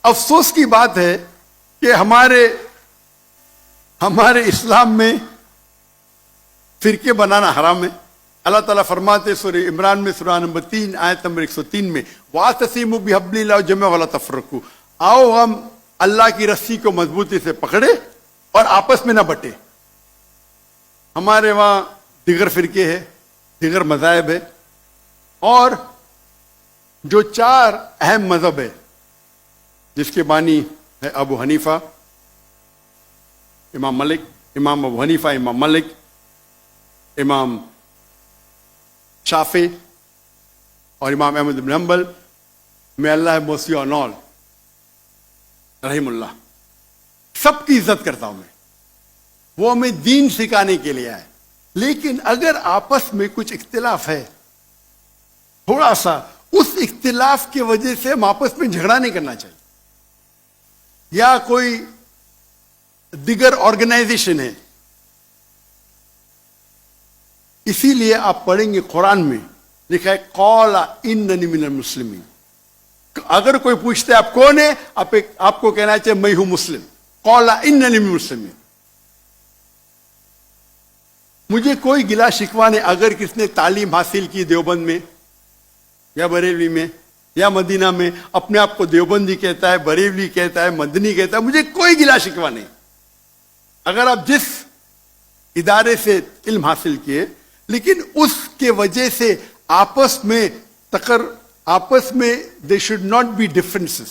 افسوس کی بات ہے کہ ہمارے اسلام میں فرقے بنانا حرام ہے. اللہ تعالیٰ فرماتے سورہ عمران میں سورہ نمبر 3 آیت نمبر 103 میں وَاعْتَصِمُوا بِحَبْلِ اللَّهِ جَمِيعًا وَلَا تَفَرَّقُوا، آؤ ہم اللہ کی رسی کو مضبوطی سے پکڑے اور آپس میں نہ بٹے. ہمارے وہاں دیگر فرقے ہیں، دیگر مذاہب ہے، اور جو 4 اہم مذہب ہے جس کے بانی ہے ابو حنیفہ، امام مالک، امام ابو حنیفہ، امام مالک، امام شافعی اور امام احمد بن حنبل، میں اللہ موسی اور نول رحم اللہ، سب کی عزت کرتا ہوں میں. وہ ہمیں دین سکھانے کے لیے آئے. لیکن اگر آپس میں کچھ اختلاف ہے تھوڑا سا، اس اختلاف کی وجہ سے ہم آپس میں جھگڑا نہیں کرنا چاہیے. یا کوئی دیگر آرگنائزیشن ہے، اسی لیے آپ پڑھیں گے قرآن میں لکھا ہے قال اننی من المسلمین. اگر کوئی پوچھتا ہے آپ کون ہے، آپ کو کہنا چاہیے میں ہوں مسلم. قال اننی من المسلمین. مجھے کوئی گلا شکوہ نہیں اگر کس نے تعلیم حاصل کی دیوبند میں یا بریلوی میں یا مدینہ میں، اپنے آپ کو دیوبندی کہتا ہے، بریلوی کہتا ہے، مدنی کہتا ہے، مجھے کوئی گلا شکوہ نہیں. اگر آپ جس ادارے سے علم حاصل کیے، لیکن اس کے وجہ سے آپس میں they should not be differences,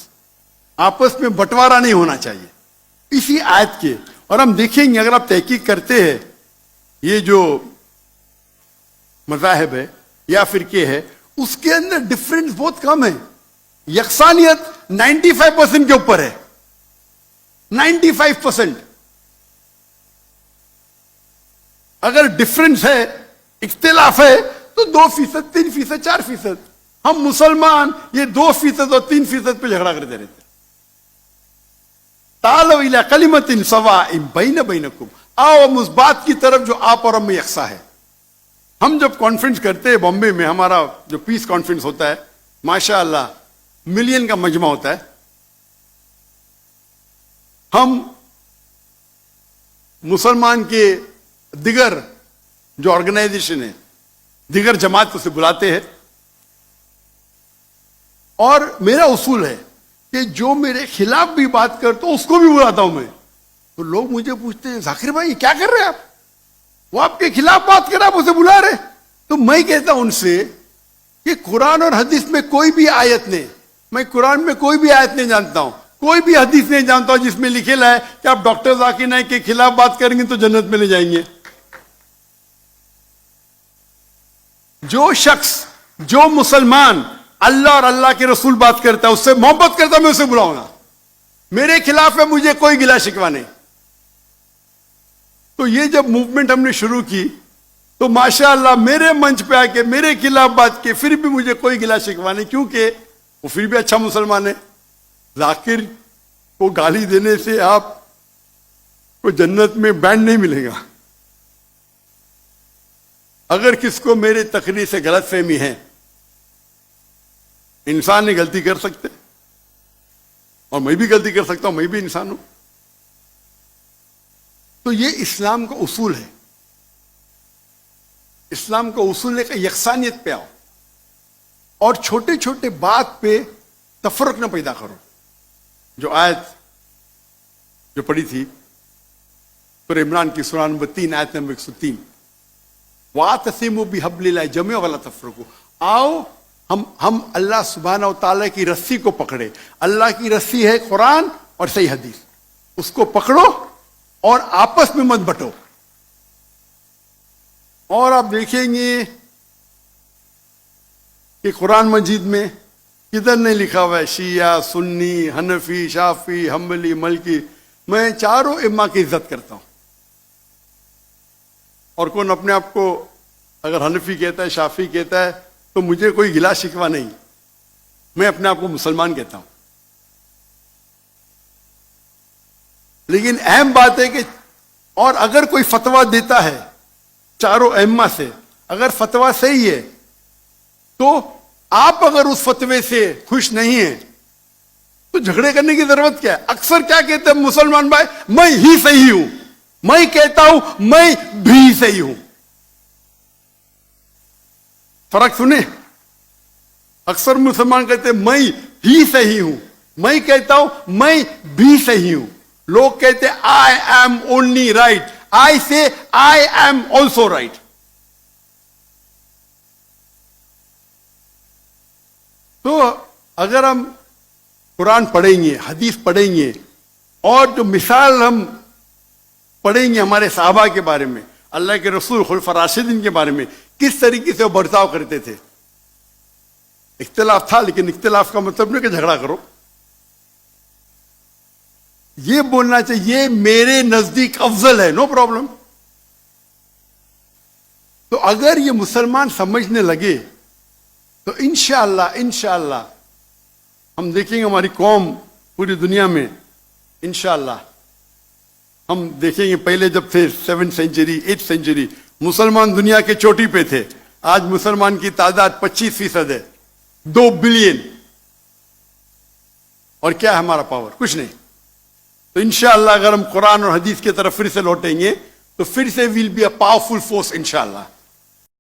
آپس میں بٹوارا نہیں ہونا چاہیے. اسی آیت کے، اور ہم دیکھیں گے اگر آپ تحقیق کرتے ہیں یہ جو مذاہب ہے یا فرقے ہے، اس کے اندر ڈفرینس بہت کم ہے. یکسانیت 95% کے اوپر ہے، 95%. اگر ڈفرینس ہے، اختلاف ہے، تو 2%، 3%، 4%. ہم مسلمان یہ 2% اور 3% پہ جھگڑا کرتے رہتے. تعالوا الی کلمۃ سواء بین بینکم، آؤ ہم اس بات کی طرف جو آپ اور ہم میں یکساں ہے. ہم جب کانفرنس کرتے ہیں بامبے میں، ہمارا جو پیس کانفرنس ہوتا ہے، ماشاء اللہ ملین کا مجمع ہوتا ہے. ہم مسلمان کے دیگر جو آرگنائزیشن ہے، دیگر جماعت سے بلاتے ہیں، اور میرا اصول ہے کہ جو میرے خلاف بھی بات کرتا ہوں اس کو بھی بلاتا ہوں میں. تو لوگ مجھے پوچھتے ہیں ذاکر بھائی کیا کر رہے ہیں آپ، وہ آپ کے خلاف بات کر رہے آپ اسے بلا رہے. تو میں کہتا ہوں ان سے کہ قرآن اور حدیث میں کوئی بھی آیت نہیں، میں قرآن میں کوئی بھی آیت نہیں جانتا ہوں، کوئی بھی حدیث نہیں جانتا ہوں جس میں لکھے ہے کہ آپ ڈاکٹر ذاکر نائک کے خلاف بات کریں گے تو جنت میں لے جائیں گے. جو شخص، جو مسلمان اللہ اور اللہ کے رسول بات کرتا ہے، اس سے محبت کرتا ہے، میں اسے بلاؤں گا. میرے خلاف ہے، مجھے کوئی گلا شکوہ نہیں. تو یہ جب موومنٹ ہم نے شروع کی تو ماشاءاللہ میرے منچ پہ آ کے میرے خلاف بات کی، پھر بھی مجھے کوئی گلا شکوہ نہیں، کیونکہ وہ پھر بھی اچھا مسلمان ہے. ذاکر کو گالی دینے سے آپ کو جنت میں بینڈ نہیں ملے گا. اگر کس کو میرے تقریر سے غلط فہمی ہے، انسان نے غلطی کر سکتے، اور میں بھی غلطی کر سکتا ہوں، میں بھی انسان ہوں. تو یہ اسلام کا اصول ہے. اسلام کا اصول ہے کہ یکسانیت پہ آؤ، اور چھوٹے چھوٹے بات پہ تفرق نہ پیدا کرو. جو آیت جو پڑھی تھی سورہ عمران کی سورہ نمبر 3 آیت نمبر 103، وَاعْتَصِمُوا بِحَبْلِ اللَّهِ جَمِيعًا وَلَا تَفَرَّقُوا. آؤ ہم اللہ سبحانہ و تعالیٰ کی رسی کو پکڑے. اللہ کی رسی ہے قرآن اور صحیح حدیث، اس کو پکڑو اور آپس میں مت بٹو. اور آپ دیکھیں گے کہ قرآن مجید میں کدھر نہیں لکھا ہوا ہے شیعہ، سنی، حنفی، شافعی، حنبلی، مالکی. میں چاروں ائمہ کی عزت کرتا ہوں. اور کون اپنے آپ کو اگر حنفی کہتا ہے، شافعی کہتا ہے، تو مجھے کوئی گلا شکوہ نہیں، میں اپنے آپ کو مسلمان کہتا ہوں. لیکن اہم بات ہے کہ اور اگر کوئی فتویٰ دیتا ہے چاروں ائمہ سے، اگر فتویٰ صحیح ہے تو آپ اگر اس فتوے سے خوش نہیں ہیں تو جھگڑے کرنے کی ضرورت کیا ہے؟ اکثر کیا کہتے ہیں مسلمان بھائی، میں ہی صحیح ہوں، میں کہتا ہوں میں بھی صحیح ہوں. فرق سنیں، اکثر مسلمان کہتے ہیں میں ہی صحیح ہوں، میں کہتا ہوں میں بھی صحیح ہوں. لوگ کہتے ہیں آئی ایم اونلی رائٹ، آئی سے آئی ایم آلسو رائٹ. تو اگر ہم قرآن پڑھیں گے، حدیث پڑھیں گے، اور جو مثال ہم پڑھیں گے ہمارے صحابہ کے بارے میں، اللہ کے رسول خلفاء راشدین کے بارے میں، کس طریقے سے وہ برتاؤ کرتے تھے. اختلاف تھا، لیکن اختلاف کا مطلب نہیں کہ جھگڑا کرو. یہ بولنا چاہیے میرے نزدیک افضل ہے، نو پرابلم. تو اگر یہ مسلمان سمجھنے لگے تو انشاءاللہ ہم دیکھیں گے ہماری قوم پوری دنیا میں، انشاءاللہ ہم دیکھیں گے. پہلے جب تھے 7th سینچری 8th سینچری مسلمان دنیا کے چوٹی پہ تھے، آج مسلمان کی تعداد 25% ہے، 2 بلین. اور کیا ہے ہمارا پاور؟ کچھ نہیں. تو انشاءاللہ اگر ہم قرآن اور حدیث کی طرف پھر سے لوٹیں گے تو پھر سے we'll be a powerful force انشاءاللہ.